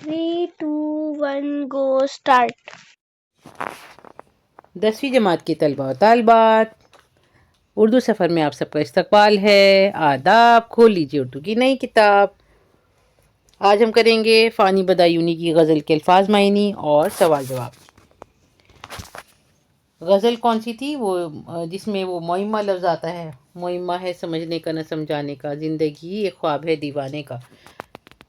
3, 2, 1 go start. 10ویں جماعت کے طلبہ و طالبات، اردو سفر میں آپ سب کا استقبال ہے۔ آداب، کھول لیجیے اردو کی نئی کتاب۔ آج ہم کریں گے فانی بدایونی کی غزل کے الفاظ معنی اور سوال جواب۔ غزل کون سی تھی؟ وہ جس میں وہ معمہ لفظ آتا ہے۔ معمہ ہے سمجھنے کا نہ سمجھانے کا، زندگی ایک خواب ہے دیوانے کا۔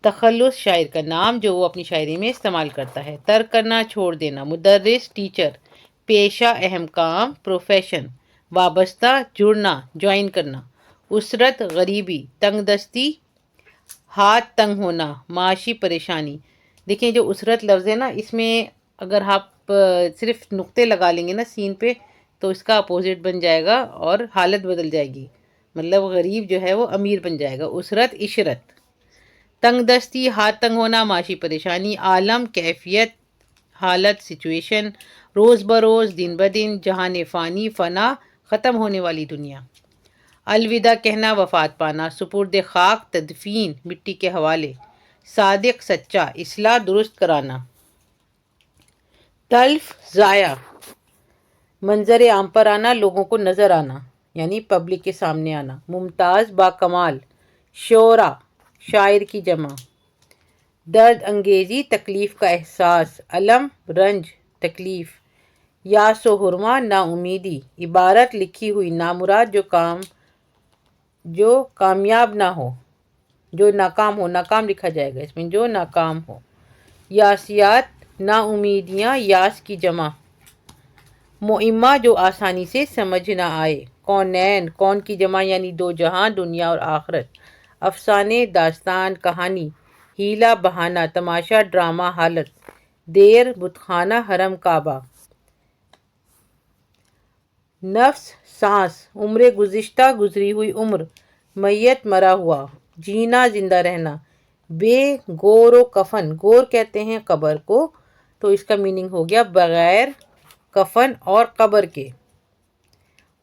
تخلص شاعر کا نام جو وہ اپنی شاعری میں استعمال کرتا ہے۔ ترک کرنا، چھوڑ دینا۔ مدرس، ٹیچر۔ پیشہ، اہم کام، پروفیشن۔ وابستہ، جڑنا، جوائن کرنا۔ اسرت، غریبی۔ تنگ دستی، ہاتھ تنگ ہونا، معاشی پریشانی۔ دیکھیں جو اسرت لفظ ہے نا، اس میں اگر آپ صرف نقطے لگا لیں گے نا سین پہ تو اس کا اپوزٹ بن جائے گا اور حالت بدل جائے گی، مطلب غریب جو ہے وہ امیر بن جائے گا۔ اسرت، عشرت۔ تنگ دستی، ہاتھ تنگ ہونا، معاشی پریشانی۔ عالم، کیفیت، حالت، سچویشن۔ روز بروز، دن بدن۔ جہان فانی، فنا، ختم ہونے والی دنیا۔ الوداع کہنا، وفات پانا۔ سپرد خاک، تدفین، مٹی کے حوالے۔ صادق، سچا۔ اصلاح، درست کرانا۔ تلف، ضائع۔ منظر عام پر آنا، لوگوں کو نظر آنا، یعنی پبلک کے سامنے آنا۔ ممتاز، باکمال۔ شعرا، شاعر کی جمع۔ درد انگیزی، تکلیف کا احساس۔ الم، رنج، تکلیف۔ یاس و حرما، نا امیدی۔ عبارت، لکھی ہوئی نامراد جو کامیاب نہ ہو، جو ناکام ہو، ناکام لکھا جائے گا اس میں، جو ناکام ہو۔ یاسیات، نا امیدیاں، یاس کی جمع۔ معمہ، جو آسانی سے سمجھ نہ آئے۔ کونین، کون کی جمع یعنی دو جہاں، دنیا اور آخرت۔ افسانے، داستان، کہانی۔ ہیلا، بہانہ، تماشا، ڈرامہ، حالت۔ دیر، بت خانہ، حرم کعبہ۔ نفس، سانس۔ عمر گزشتہ، گزری ہوئی عمر۔ میت، مرا ہوا۔ جینا، زندہ رہنا۔ بے گور و کفن، گور کہتے ہیں قبر کو، تو اس کا میننگ ہو گیا بغیر کفن اور قبر کے۔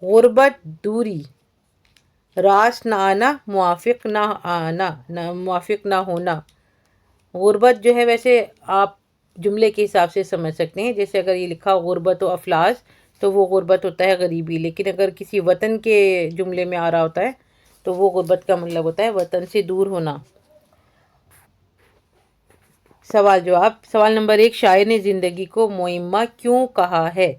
غربت، دوری۔ راس نہ آنا، موافق نہ آنا، موافق نہ ہونا۔ غربت جو ہے ویسے آپ جملے کے حساب سے سمجھ سکتے ہیں، جیسے اگر یہ لکھا غربت و افلاس تو وہ غربت ہوتا ہے غریبی، لیکن اگر کسی وطن کے جملے میں آ رہا ہوتا ہے تو وہ غربت کا مطلب ہوتا ہے وطن سے دور ہونا۔ سوال جواب۔ سوال نمبر 1، شاعر نے زندگی کو معمہ کیوں کہا ہے؟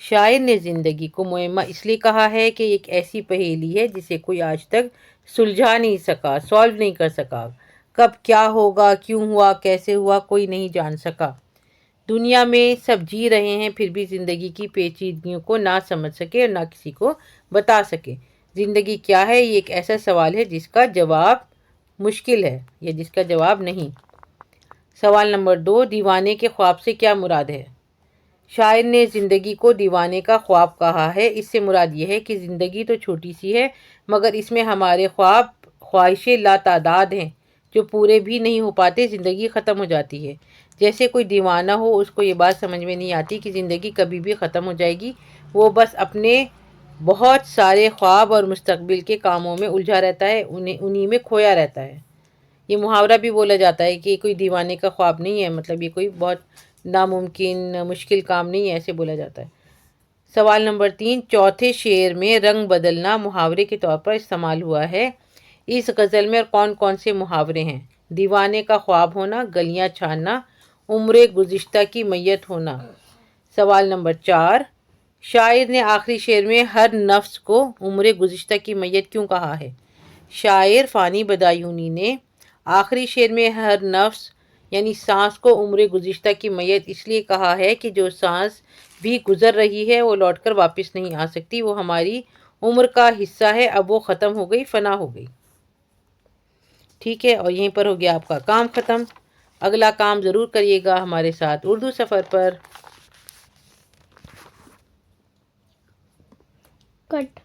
شاعر نے زندگی کو معمہ اس لیے کہا ہے کہ ایک ایسی پہیلی ہے جسے کوئی آج تک سلجھا نہیں سکا، سالو نہیں کر سکا۔ کب کیا ہوگا، کیوں ہوا، کیسے ہوا، کوئی نہیں جان سکا۔ دنیا میں سب جی رہے ہیں پھر بھی زندگی کی پیچیدگیوں کو نہ سمجھ سکے اور نہ کسی کو بتا سکے۔ زندگی کیا ہے، یہ ایک ایسا سوال ہے جس کا جواب مشکل ہے یا جس کا جواب نہیں۔ سوال نمبر 2، دیوانے کے خواب سے کیا مراد ہے؟ شاعر نے زندگی کو دیوانے کا خواب کہا ہے۔ اس سے مراد یہ ہے کہ زندگی تو چھوٹی سی ہے مگر اس میں ہمارے خواب، خواہشیں لاتعداد ہیں جو پورے بھی نہیں ہو پاتے، زندگی ختم ہو جاتی ہے۔ جیسے کوئی دیوانہ ہو، اس کو یہ بات سمجھ میں نہیں آتی کہ زندگی کبھی بھی ختم ہو جائے گی، وہ بس اپنے بہت سارے خواب اور مستقبل کے کاموں میں الجھا رہتا ہے، انہی میں کھویا رہتا ہے۔ یہ محاورہ بھی بولا جاتا ہے کہ کوئی دیوانے کا خواب نہیں ہے، مطلب یہ کوئی بہت ناممکن مشکل کام نہیں ہے، ایسے بولا جاتا ہے۔ سوال نمبر 3، چوتھے شعر میں رنگ بدلنا محاورے کے طور پر استعمال ہوا ہے۔ اس غزل میں کون کون سے محاورے ہیں؟ دیوانے کا خواب ہونا، گلیاں چھاننا، عمر گزشتہ کی میت ہونا۔ سوال نمبر 4، شاعر نے آخری شعر میں ہر نفس کو عمر گزشتہ کی میت کیوں کہا ہے؟ شاعر فانی بدایونی نے آخری شعر میں ہر نفس یعنی سانس کو عمر گزشتہ کی میت اس لیے کہا ہے کہ جو سانس بھی گزر رہی ہے وہ لوٹ کر واپس نہیں آ سکتی، وہ ہماری عمر کا حصہ ہے، اب وہ ختم ہو گئی، فنا ہو گئی۔ ٹھیک ہے، اور یہیں پر ہو گیا آپ کا کام ختم۔ اگلا کام ضرور کریے گا ہمارے ساتھ اردو سفر پر۔ کٹ۔